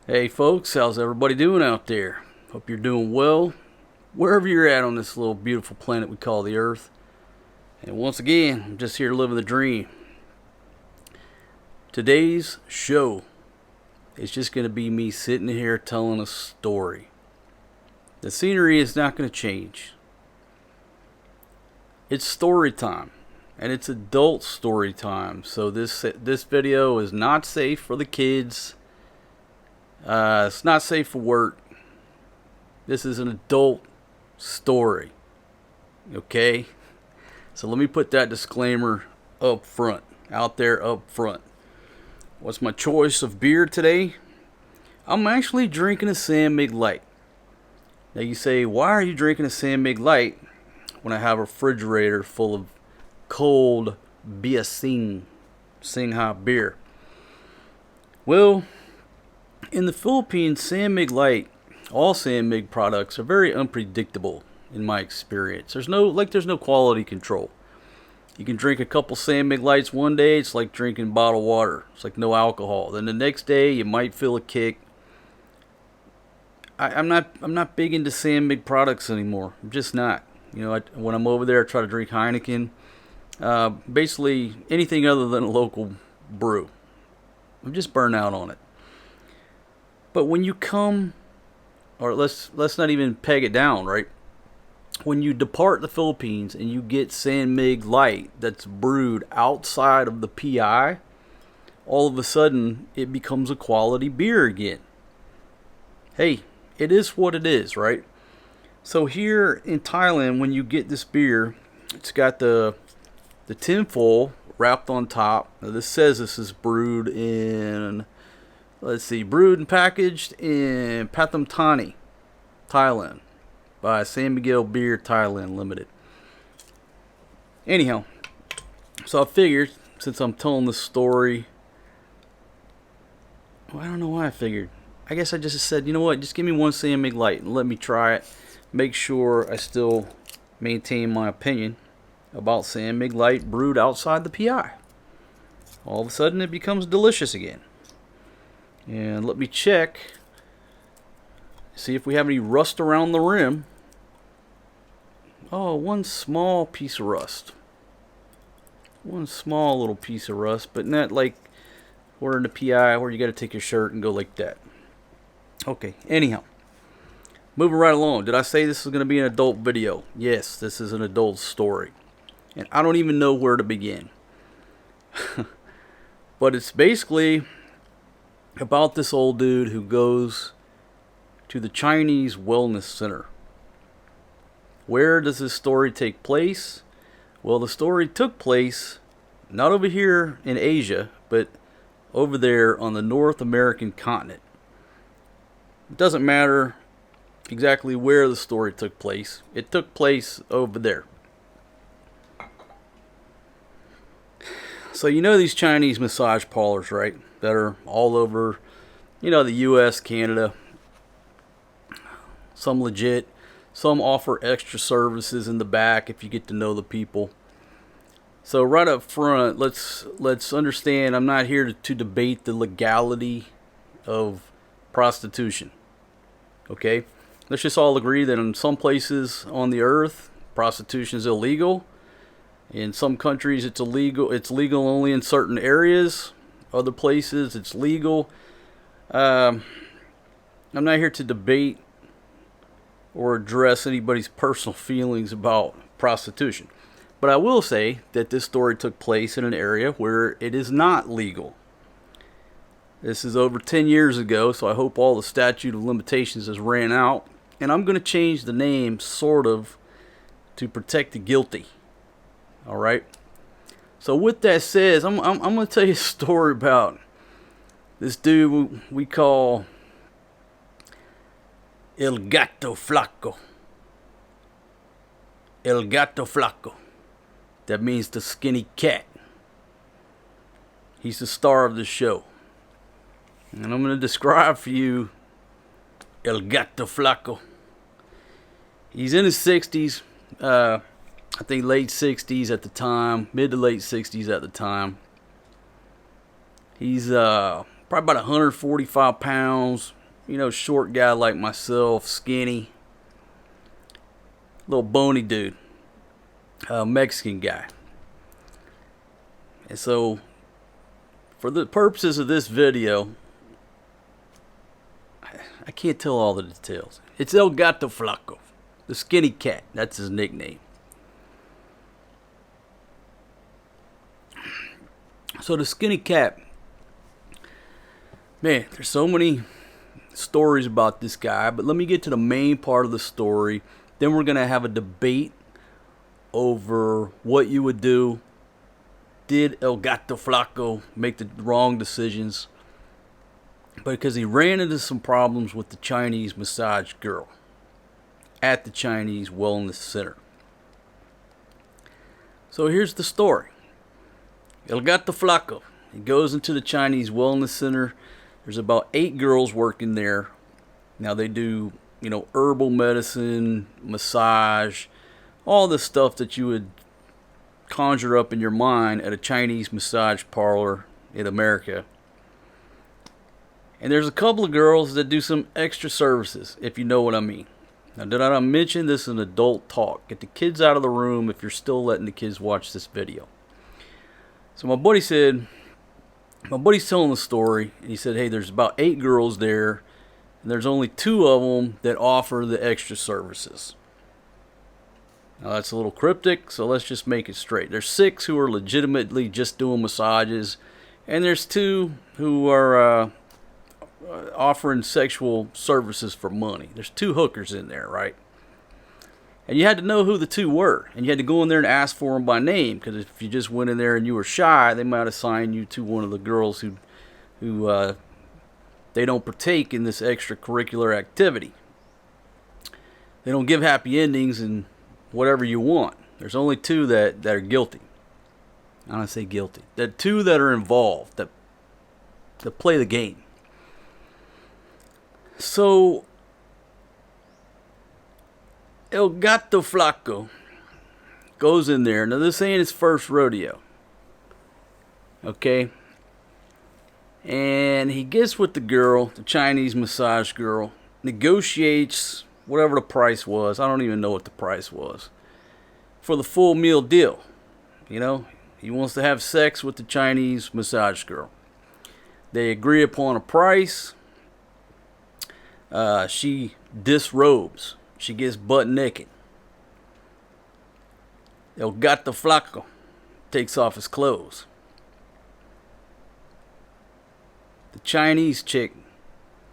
Hey folks, how's everybody doing out there? Hope you're doing well, wherever you're at on this little beautiful planet we call the Earth. And once again, I'm just here living the dream. Today's show is just going to be me sitting here telling a story. The scenery is not going to change. It's story time, and it's adult story time. So this video is not safe for the kids. It's not safe for work. This is an adult story. Okay? So let me put that disclaimer up front. Out there up front. What's my choice of beer today? I'm actually drinking a San Mig Light. Now you say, why are you drinking a San Mig Light when I have a refrigerator full of cold Biasing Shanghai beer? Well, in the Philippines, San Mig Light, all San Mig products are very unpredictable in my experience. There's no quality control. You can drink a couple San Mig Lights one day, it's like drinking bottled water. It's like no alcohol. Then the next day you might feel a kick. I'm not big into San Mig products anymore. I'm just not. When I'm over there, I try to drink Heineken. Basically anything other than a local brew. I'm just burnt out on it. But when you come, or let's not even peg it down, right? When you depart the Philippines and you get San Mig Light that's brewed outside of the PI, all of a sudden it becomes a quality beer again. Hey, it is what it is, right? So here in Thailand, when you get this beer, it's got the tinfoil wrapped on top. Now this says this is brewed and packaged in Pathum Thani, Thailand, by San Miguel Beer Thailand Limited. Anyhow, so I figured, since I'm telling this story, well, I don't know why I figured. I guess I just said, you know what, just give me one San Mig Light and let me try it. Make sure I still maintain my opinion about San Mig Light brewed outside the PI. All of a sudden it becomes delicious again. And let me check, see if we have any rust around the rim. Oh, one small piece of rust. One small little piece of rust, but not like we're in the PI where you got to take your shirt and go like that. Okay, anyhow. Moving right along. Did I say this is going to be an adult video? Yes, this is an adult story. And I don't even know where to begin. But it's basically about this old dude who goes to the Chinese Wellness Center. Where does this story take place? Well, the story took place not over here in Asia, but over there on the North American continent. It doesn't matter exactly where the story took place. It took place over there. So you know these Chinese massage parlors, right? That are all over, the US, Canada. Some legit. Some offer extra services in the back if you get to know the people. So right up front, let's understand, I'm not here to debate the legality of prostitution. Okay? Let's just all agree that in some places on the earth, prostitution is illegal. In some countries it's illegal. It's legal only in certain areas. Other places it's legal. I'm not here to debate or address anybody's personal feelings about prostitution. But I will say that this story took place in an area where it is not legal. This is over 10 years ago, so I hope all the statute of limitations has ran out. And I'm going to change the name, sort of, to protect the guilty. Alright? So with that said, I'm going to tell you a story about this dude we call El Gato Flaco. El Gato Flaco. That means the skinny cat. He's the star of the show. And I'm going to describe for you El Gato Flaco. He's in his 60s. I think late 60s at the time. Mid to late 60s at the time. He's probably about 145 pounds. You know, short guy like myself, skinny, little bony dude, Mexican guy. And so, for the purposes of this video, I can't tell all the details. It's El Gato Flaco, the skinny cat. That's his nickname. So the skinny cat, man, there's so many stories about this guy, but let me get to the main part of the story. Then we're going to have a debate over what you would do. Did El Gato Flaco make the wrong decisions? Because he ran into some problems with the Chinese massage girl at the Chinese Wellness Center. So here's the story. El Gato Flaco, he goes into the Chinese Wellness Center. There's about 8 girls working there. Now they do, you know, herbal medicine, massage, all the stuff that you would conjure up in your mind at a Chinese massage parlor in America. And there's a couple of girls that do some extra services, if you know what I mean. Now, did I mention this is an adult talk? Get the kids out of the room if you're still letting the kids watch this video. So my buddy's telling the story, and he said, hey, there's about 8 girls there, and there's only 2 of them that offer the extra services. Now that's a little cryptic, so let's just make it straight. There's 6 who are legitimately just doing massages, and there's 2 who are offering sexual services for money. There's 2 hookers in there, right? And you had to know who the 2 were, and you had to go in there and ask for them by name, because if you just went in there and you were shy, they might assign you to one of the girls who they don't partake in this extracurricular activity. They don't give happy endings and whatever you want. There's only 2 that are guilty. I don't say guilty. There are 2 that are involved, that play the game. So El Gato Flaco goes in there. Now this ain't his first rodeo. Okay? And he gets with the girl, the Chinese massage girl, negotiates whatever the price was. I don't even know what the price was. For the full meal deal. You know, he wants to have sex with the Chinese massage girl. They agree upon a price. She disrobes. She gets butt naked. El Gato Flaco takes off his clothes. The Chinese chick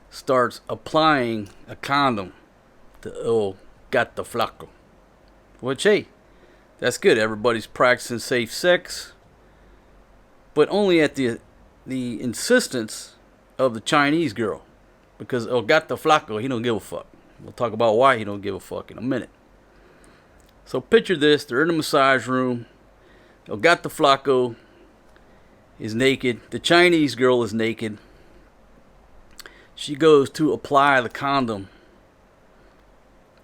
starts applying a condom to El Gato Flaco. Which, hey, that's good. Everybody's practicing safe sex. But only at the insistence of the Chinese girl. Because El Gato Flaco, he don't give a fuck. We'll talk about why he don't give a fuck in a minute. So picture this. They're in the massage room. El Gato Flaco is naked. The Chinese girl is naked. She goes to apply the condom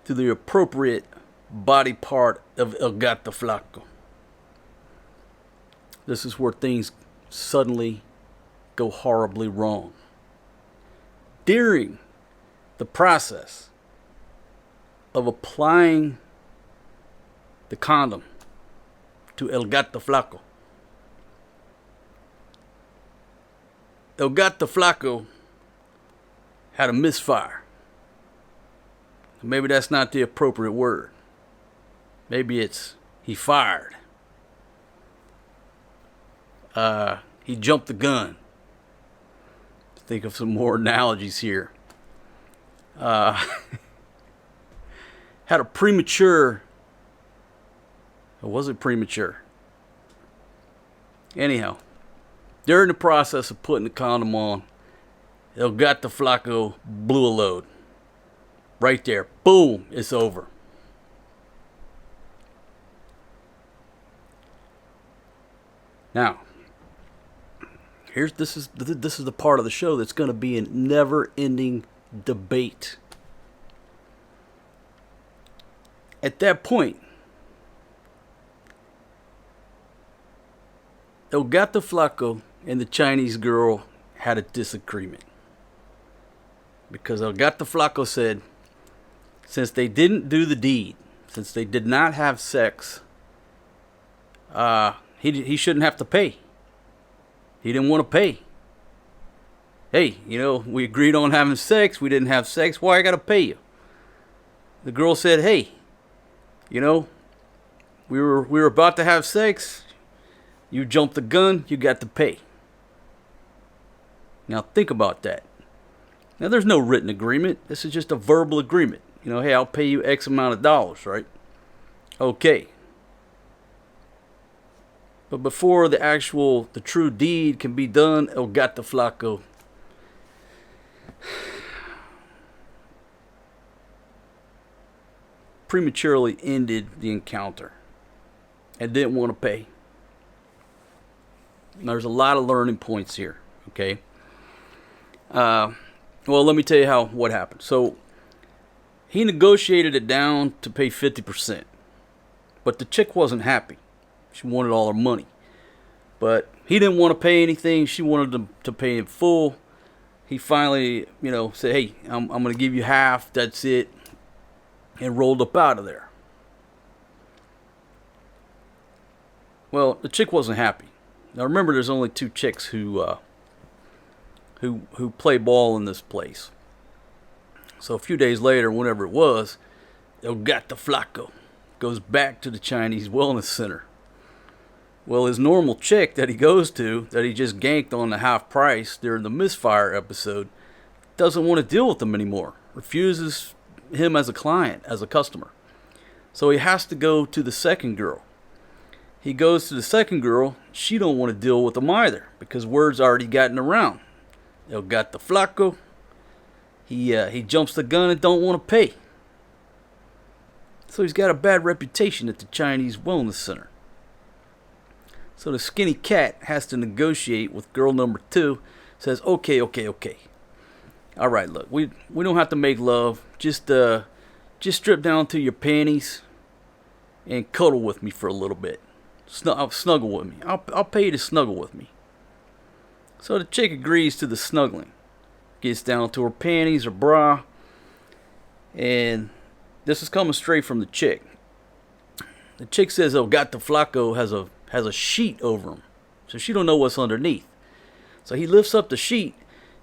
to the appropriate body part of El Gato Flaco. This is where things suddenly go horribly wrong. During the process of applying the condom to El Gato Flaco, El Gato Flaco had a misfire. Maybe that's not the appropriate word. Maybe it's he fired. He jumped the gun. Think of some more analogies here. Had a premature. Or was it premature? Anyhow, during the process of putting the condom on, El Gato Flaco blew a load. Right there. Boom. It's over. Now, this is the part of the show that's going to be a never-ending debate. At that point, El Gato Flaco and the Chinese girl had a disagreement. Because El Gato Flaco said, since they didn't do the deed, since they did not have sex, he shouldn't have to pay. He didn't want to pay. Hey, we agreed on having sex. We didn't have sex. Why I got to pay you? The girl said, hey, we were about to have sex. You jumped the gun. You got to pay. Now think about that. Now there's no written agreement. This is just a verbal agreement. Hey, I'll pay you X amount of dollars, right? Okay. But before the true deed can be done, El Gato Flaco prematurely ended the encounter and didn't want to pay. And there's a lot of learning points here, okay? Well, let me tell you what happened. So he negotiated it down to pay 50%. But the chick wasn't happy. She wanted all her money. But he didn't want to pay anything. She wanted to pay in full. He finally, said, hey, I'm going to give you half. That's it. And rolled up out of there. Well, the chick wasn't happy. Now remember, there's only 2 chicks who play ball in this place. So a few days later, whenever it was, El Gato Flaco goes back to the Chinese Wellness Center. Well, his normal chick that he goes to, that he just ganked on the half price during the Misfire episode, doesn't want to deal with him anymore. Refuses him as a client, as a customer. So he has to go to the second girl. He goes to the second girl. She don't want to deal with him either, because word's already gotten around. El Gato Flaco, he jumps the gun and don't want to pay. So he's got a bad reputation at the Chinese Wellness Center. So the skinny cat has to negotiate with girl number 2. Says, okay. All right, look, we don't have to make love. Just strip down to your panties and cuddle with me for a little bit. Snuggle with me. I'll pay you to snuggle with me. So the chick agrees to the snuggling. Gets down to her panties, her bra. And this is coming straight from the chick. The chick says El Gato Flaco has a sheet over him. So she don't know what's underneath. So he lifts up the sheet.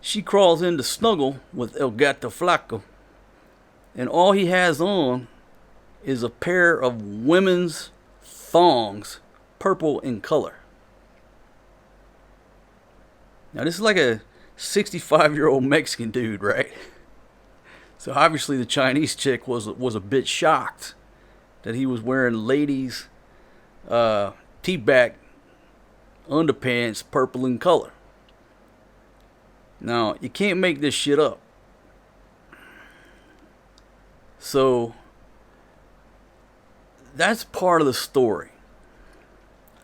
She crawls in to snuggle with El Gato Flaco. And all he has on is a pair of women's thongs, purple in color. Now this is like a 65-year-old Mexican dude, right? So obviously the Chinese chick was a bit shocked that he was wearing ladies' T-back underpants, purple in color. Now you can't make this shit up. So that's part of the story.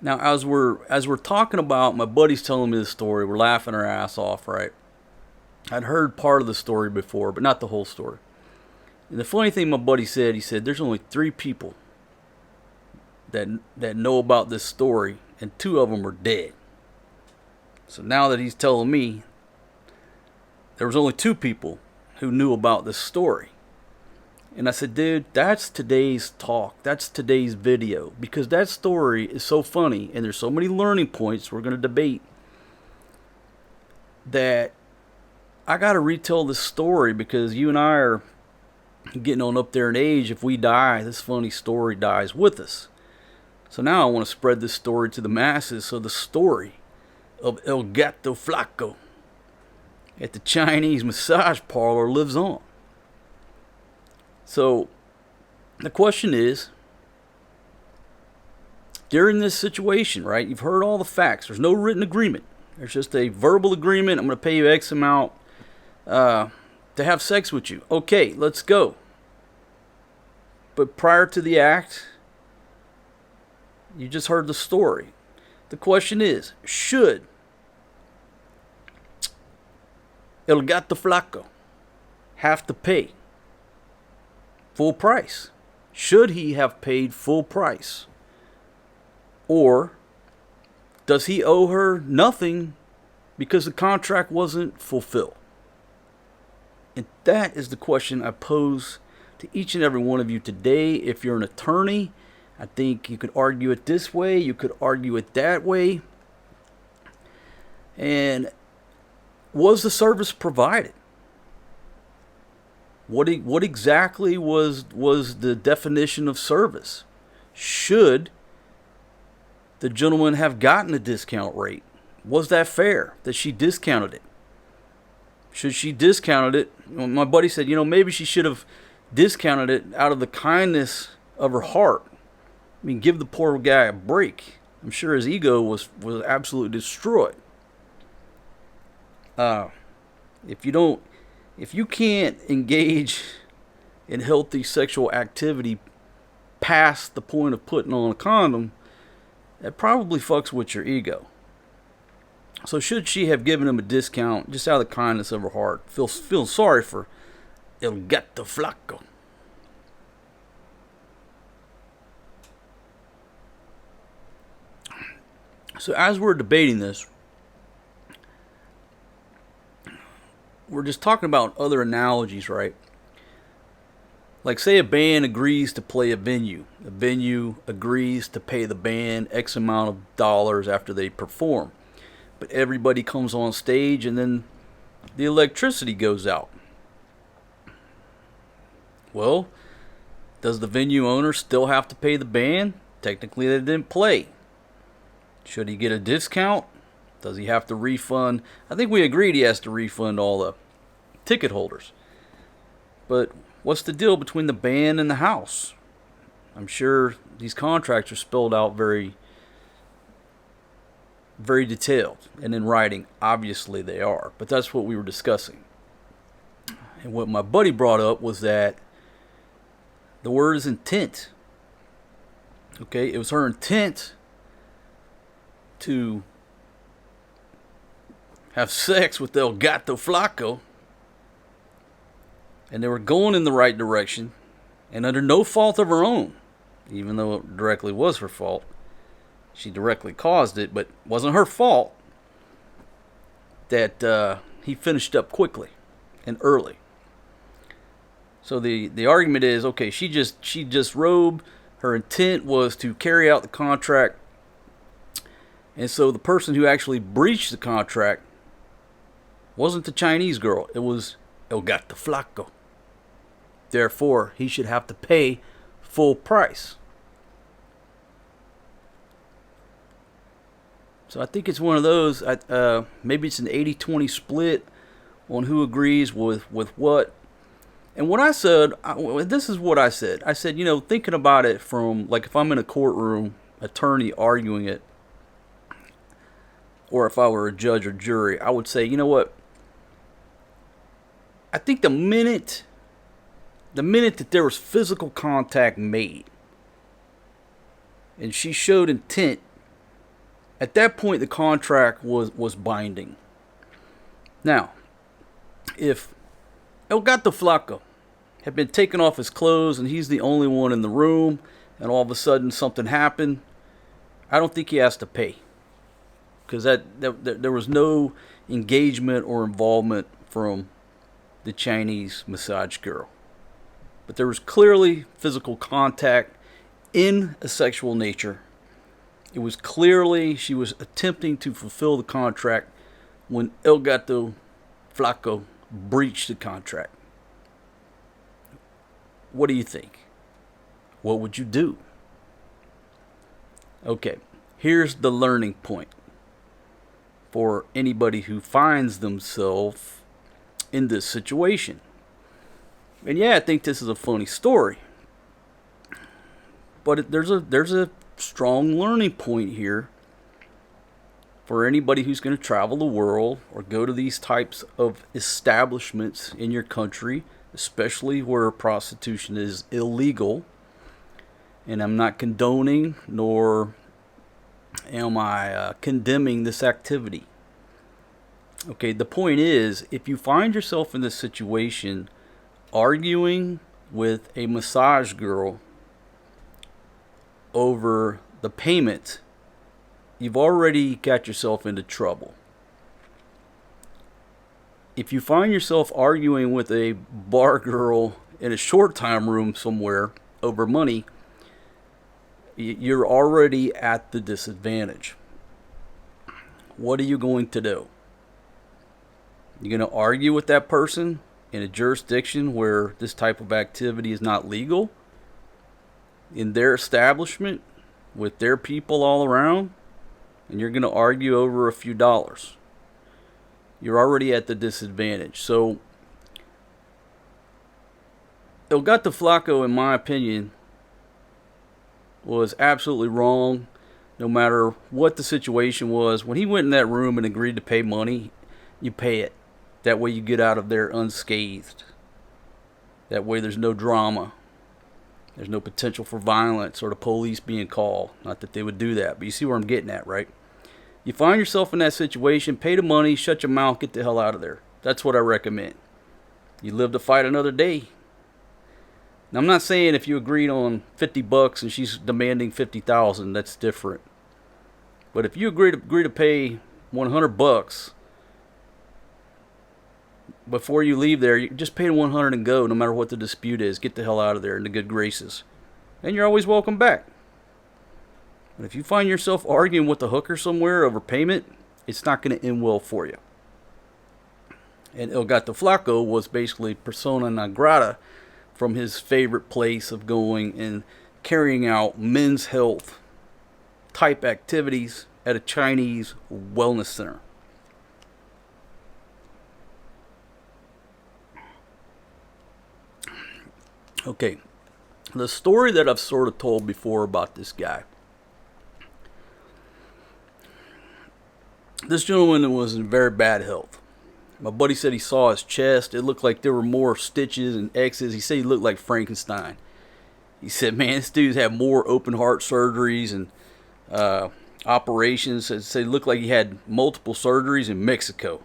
Now, as we're talking about, my buddy's telling me the story. We're laughing our ass off, right? I'd heard part of the story before, but not the whole story. And the funny thing my buddy said, he said, there's only 3 people that know about this story, and 2 of them are dead. So now that he's telling me, there was only 2 people who knew about this story. And I said, dude, that's today's talk. That's today's video. Because that story is so funny, and there's so many learning points we're going to debate, that I got to retell this story, because you and I are getting on up there in age. If we die, this funny story dies with us. So now I want to spread this story to the masses, so the story of El Gato Flaco at the Chinese massage parlor lives on. So the question is, during this situation, right, you've heard all the facts. There's no written agreement. There's just a verbal agreement. I'm going to pay you X amount to have sex with you. Okay, let's go. But prior to the act, you just heard the story. The question is, should El Gato Flaco have to pay full price? Should he have paid full price? Or does he owe her nothing because the contract wasn't fulfilled. And that is the question I pose to each and every one of you today. If you're an attorney, I think you could argue it this way, you could argue it that way. And was the service provided? What exactly was the definition of service? Should the gentleman have gotten a discount rate? Was that fair that she discounted it? Should she discounted it? My buddy said, maybe she should have discounted it out of the kindness of her heart. I mean, give the poor guy a break. I'm sure his ego was absolutely destroyed. If you can't engage in healthy sexual activity past the point of putting on a condom, that probably fucks with your ego. So should she have given him a discount just out of the kindness of her heart? Feel sorry for El Gato Flaco. So as we're debating this, we're just talking about other analogies, right? Like, say a band agrees to play a venue. The venue agrees to pay the band X amount of dollars after they perform. But everybody comes on stage and then the electricity goes out. Well, does the venue owner still have to pay the band? Technically, they didn't play. Should he get a discount? Does he have to refund? I think we agreed he has to refund all the ticket holders. But what's the deal between the band and the house? I'm sure these contracts are spelled out very, very detailed and in writing. Obviously they are, but that's what we were discussing. And what my buddy brought up was that the word is intent. Okay, it was her intent to have sex with El Gato Flaco, and they were going in the right direction, and under no fault of her own, even though it directly was her fault. She directly caused it, but it wasn't her fault that he finished up quickly and early. So the argument is, okay, she just robed. Her intent was to carry out the contract, and so the person who actually breached the contract wasn't the Chinese girl. It was El Gato Flaco. Therefore, he should have to pay full price. So I think it's one of those, maybe it's an 80-20 split on who agrees with what. And what I said, this is what I said. I said, thinking about it from, like, if I'm in a courtroom, attorney arguing it, or if I were a judge or jury, I would say, you know what? I think the minute that there was physical contact made, and she showed intent, at that point the contract was binding. Now, if El Gato Flaco had been taken off his clothes and he's the only one in the room, and all of a sudden something happened, I don't think he has to pay. Because there was no engagement or involvement from the Chinese massage girl. But there was clearly physical contact in a sexual nature. It was clearly she was attempting to fulfill the contract when El Gato Flaco breached the contract. What do you think? What would you do? Okay, here's the learning point for anybody who finds themselves in this situation. And yeah, I think this is a funny story, but there's a strong learning point here for anybody who's going to travel the world or go to these types of establishments in your country, especially where prostitution is illegal. And I'm not condoning nor am I condemning this activity. Okay, the point is, if you find yourself in this situation arguing with a massage girl over the payment, you've already got yourself into trouble. if you find yourself arguing with a bar girl in a short time room somewhere over money, you're already at the disadvantage. What are you going to do? You're going to argue with that person in a jurisdiction where this type of activity is not legal, in their establishment, with their people all around, and you're going to argue over a few dollars. You're already at the disadvantage. So, El Gato Flaco, in my opinion, was absolutely wrong, no matter what the situation was. When he went in that room and agreed to pay money, you pay it. That way you get out of there unscathed. That way there's no drama. There's no potential for violence or the police being called. Not that they would do that, but you see where I'm getting at, right? You find yourself in that situation, pay the money, shut your mouth, get the hell out of there. That's what I recommend. You live to fight another day. Now, I'm not saying if you agreed on $50 and she's demanding $50,000, that's different. But if you agree to pay $100 before you leave there, you just pay $100 and go, no matter what the dispute is. Get the hell out of there in the good graces. And you're always welcome back. But if you find yourself arguing with a hooker somewhere over payment, it's not going to end well for you. And El Gato Flaco was basically persona non grata from his favorite place of going and carrying out men's health type activities at a Chinese wellness center. Okay, the story that I've sort of told before about this guy. This gentleman was in very bad health. My buddy said he saw his chest. It looked like there were more stitches and X's. He said he looked like Frankenstein. He said, man, this dude's had more open heart surgeries and operations. He said it looked like he had multiple surgeries in Mexico.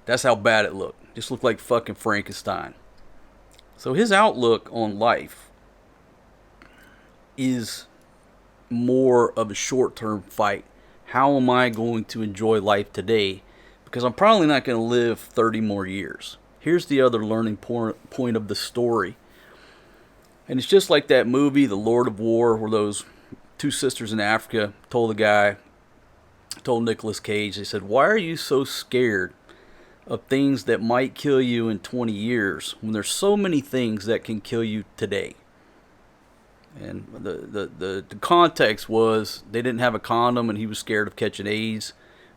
That's how bad it looked. Just looked like fucking Frankenstein. So his outlook on life is more of a short-term fight. How am I going to enjoy life today? Because I'm probably not going to live 30 more years. Here's the other learning point of the story. And it's just like that movie, The Lord of War, where those two sisters in Africa told Nicolas Cage, they said, why are you so scared of things that might kill you in 20 years when there's so many things that can kill you today? And the context was they didn't have a condom and he was scared of catching AIDS.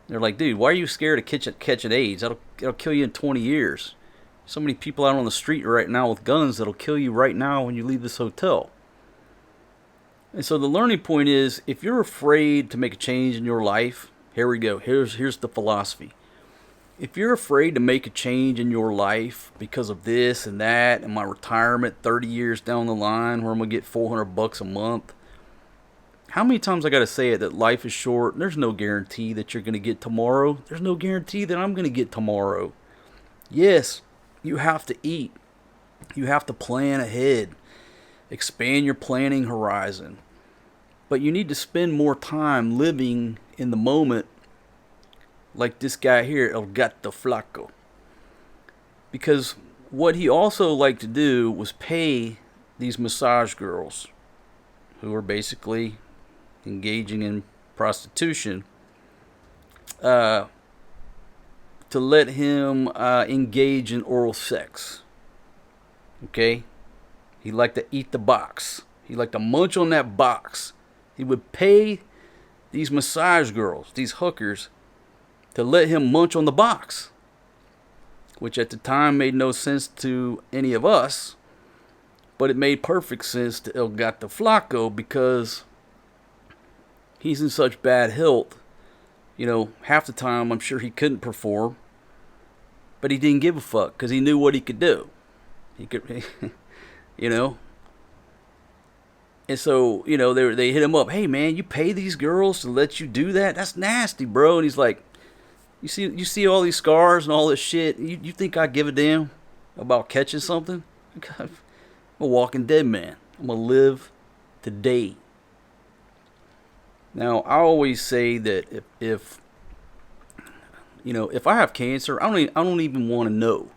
They're like, dude, why are you scared of catching AIDS? It'll kill you in 20 years. So many people out on the street right now with guns that'll kill you right now when you leave this hotel. And so the learning point is, if you're afraid to make a change in your life, here we go. Here's the philosophy. If you're afraid to make a change in your life because of this and that and my retirement 30 years down the line where I'm going to get $400 a month, how many times I got to say it that life is short? There's no guarantee that you're going to get tomorrow. There's no guarantee that I'm going to get tomorrow. Yes, you have to eat. You have to plan ahead. Expand your planning horizon. But you need to spend more time living in the moment like this guy here, El Gato Flaco. Because what he also liked to do was pay these massage girls who are basically engaging in prostitution to let him engage in oral sex. Okay? He liked to eat the box. He liked to munch on that box. He would pay these massage girls, these hookers, to let him munch on the box, which at the time made no sense to any of us, but it made perfect sense to El Gato Flaco because he's in such bad health. You know, half the time I'm sure he couldn't perform, but he didn't give a fuck because he knew what he could do. He could, you know. And so, you know, they hit him up. Hey, man, you pay these girls to let you do that? That's nasty, bro. And he's like, You see all these scars and all this shit. You think I give a damn about catching something? I'm a walking dead man. I'm going to live today. Now, I always say that if if I have cancer, I don't even want to know.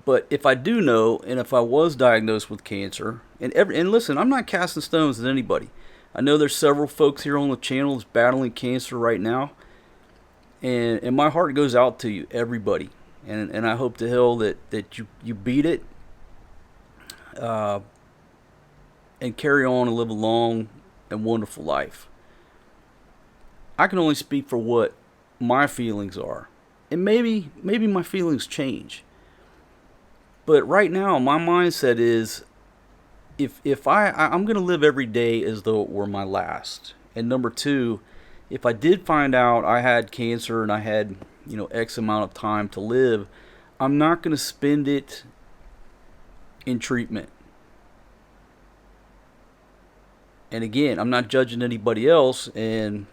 But if I do know, and if I was diagnosed with cancer, and listen, I'm not casting stones at anybody. I know there's several folks here on the channel that's battling cancer right now, and my heart goes out to you, everybody, and I hope to hell that you beat it, and carry on and live a long and wonderful life. I can only speak for what my feelings are, and maybe my feelings change. But right now, my mindset is, if I'm going to live every day as though it were my last. And number two, if I did find out I had cancer and I had, X amount of time to live, I'm not going to spend it in treatment. And again, I'm not judging anybody else, and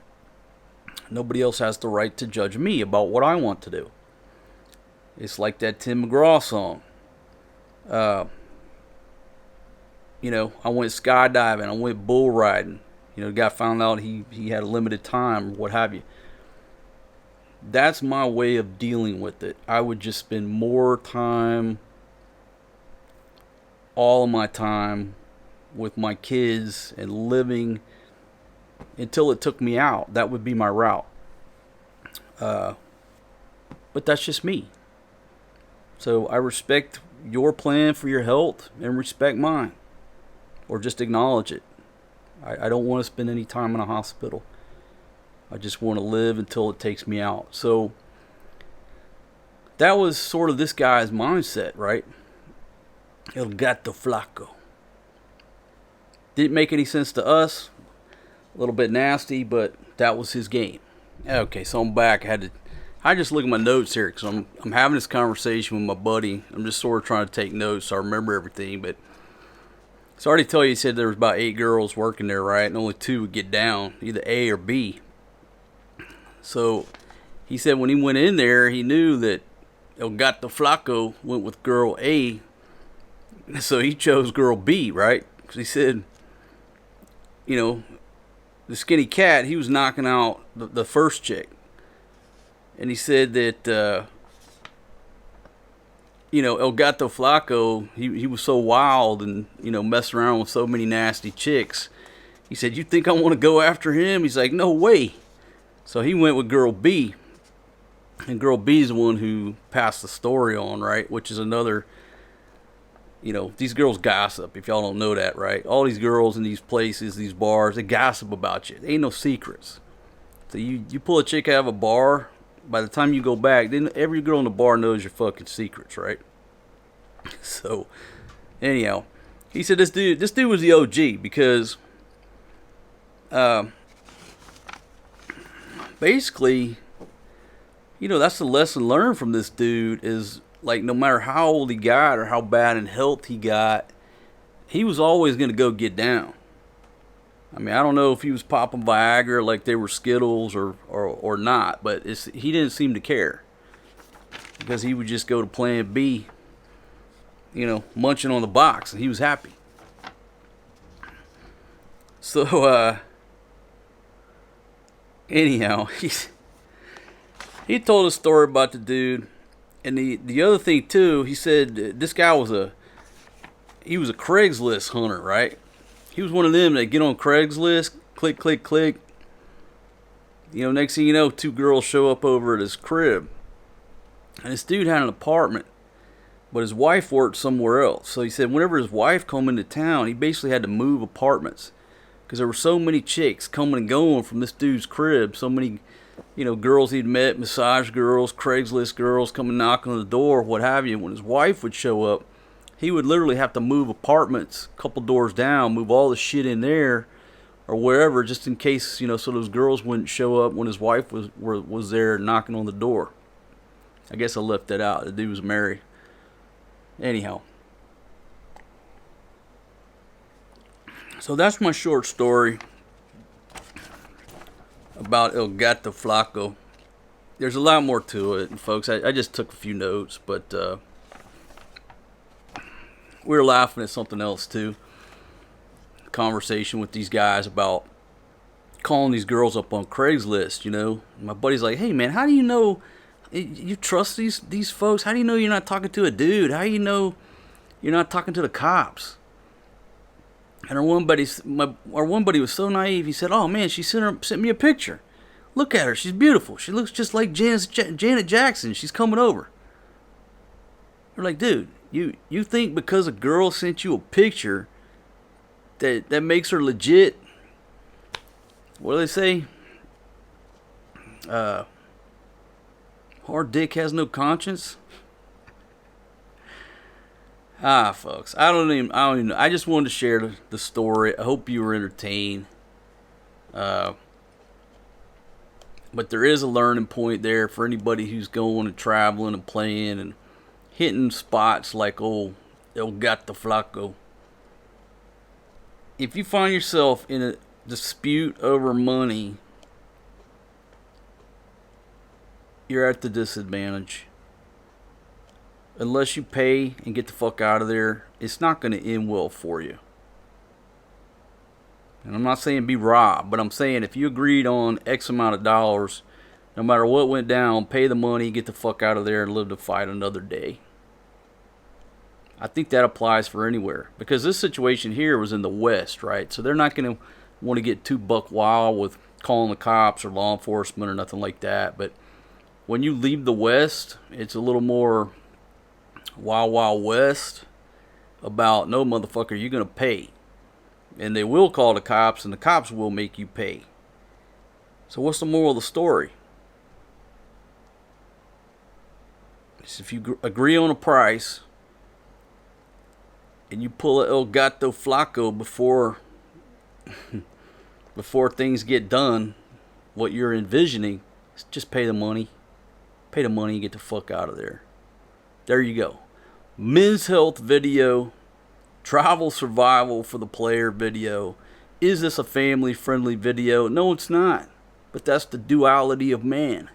nobody else has the right to judge me about what I want to do. It's like that Tim McGraw song. I went skydiving, I went bull riding. The guy found out he had a limited time, or what have you. That's my way of dealing with it. I would just spend more time, all of my time, with my kids and living until it took me out. That would be my route. But that's just me. So I respect your plan for your health and respect mine, or just acknowledge it. I don't want to spend any time in a hospital. I just want to live until it takes me out. So that was sort of this guy's mindset, right? El Gato Flaco. Didn't make any sense to us. A little bit nasty, but that was his game. Okay, so I'm back. I just look at my notes here because I'm having this conversation with my buddy. I'm just sort of trying to take notes so I remember everything. But so I already tell you, he said there was about 8 girls working there, right? And only 2 would get down, either A or B. So he said when he went in there, he knew that El Gato Flaco went with girl A. So he chose girl B, right? Because he said, the skinny cat, he was knocking out the first chick. And he said that, El Gato Flaco, he was so wild and, messing around with so many nasty chicks. He said, you think I want to go after him? He's like, no way. So he went with girl B. And girl B is the one who passed the story on, right? Which is another, these girls gossip, if y'all don't know that, right? All these girls in these places, these bars, they gossip about you. There ain't no secrets. So you pull a chick out of a bar, by the time you go back, then every girl in the bar knows your fucking secrets, right? So, anyhow, he said this dude was the OG because, basically, that's the lesson learned from this dude is, like, no matter how old he got or how bad in health he got, he was always going to go get down. I mean, I don't know if he was popping Viagra like they were Skittles or not, but he didn't seem to care. Because he would just go to plan B, munching on the box, and he was happy. So, anyhow, he told a story about the dude. And the other thing, too, he said this guy was a Craigslist hunter, right? He was one of them that get on Craigslist, click, click, click. Next thing you know, 2 girls show up over at his crib. And this dude had an apartment, but his wife worked somewhere else. So he said whenever his wife come into town, he basically had to move apartments. Because there were so many chicks coming and going from this dude's crib. So many, girls he'd met, massage girls, Craigslist girls coming knocking on the door, what have you. When his wife would show up, he would literally have to move apartments a couple doors down, move all the shit in there or wherever, just in case, so those girls wouldn't show up when his wife was there knocking on the door. I guess I left that out. The dude was married. Anyhow. So that's my short story about El Gato Flaco. There's a lot more to it, folks. I just took a few notes, but we were laughing at something else too. Conversation with these guys about calling these girls up on Craigslist, you know. My buddy's like, hey man, how do you know you trust these folks? How do you know you're not talking to a dude? How do you know you're not talking to the cops? And our one buddy was so naive. He said, "Oh man, she sent me a picture. Look at her. She's beautiful. She looks just like Janet Jackson. She's coming over." We're like, dude, you think because a girl sent you a picture that makes her legit? What do they say? Hard dick has no conscience. Folks, I don't even know. I just wanted to share the story. I hope you were entertained. But there is a learning point there for anybody who's going and traveling and playing and hitting spots like old El Gato Flaco. If you find yourself in a dispute over money, you're at the disadvantage. Unless you pay and get the fuck out of there, it's not going to end well for you. And I'm not saying be robbed, but I'm saying if you agreed on X amount of dollars, no matter what went down, pay the money, get the fuck out of there, and live to fight another day. I think that applies for anywhere. Because this situation here was in the West, right? So they're not going to want to get too buck wild with calling the cops or law enforcement or nothing like that. But when you leave the West, it's a little more Wild Wild West about, no motherfucker, you're going to pay. And they will call the cops, and the cops will make you pay. So what's the moral of the story? It's if you agree on a price and you pull a El Gato Flaco before things get done, what you're envisioning, is just pay the money. Pay the money and get the fuck out of there. There you go. Men's health video. Travel survival for the player video. Is this a family friendly video? No, it's not. But that's the duality of man.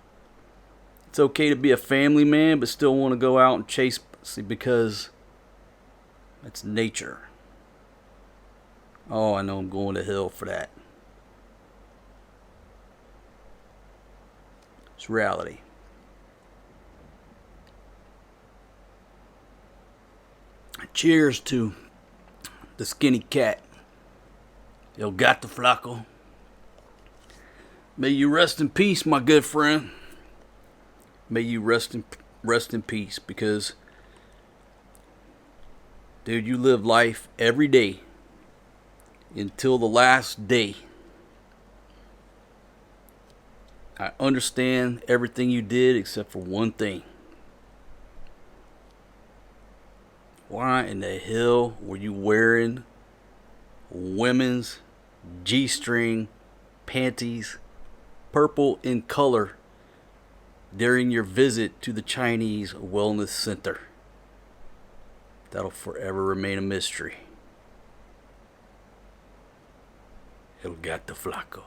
It's okay to be a family man but still want to go out and chase pussy because it's nature. Oh, I know I'm going to hell for that. It's reality. Cheers to the skinny cat, El Gato Flaco. May you rest in peace, my good friend. May you rest in peace, because, dude, you live life every day until the last day. I understand everything you did except for one thing. Why in the hell were you wearing women's G-string panties, purple in color, during your visit to the Chinese Wellness Center? That'll forever remain a mystery. El Gato Flaco.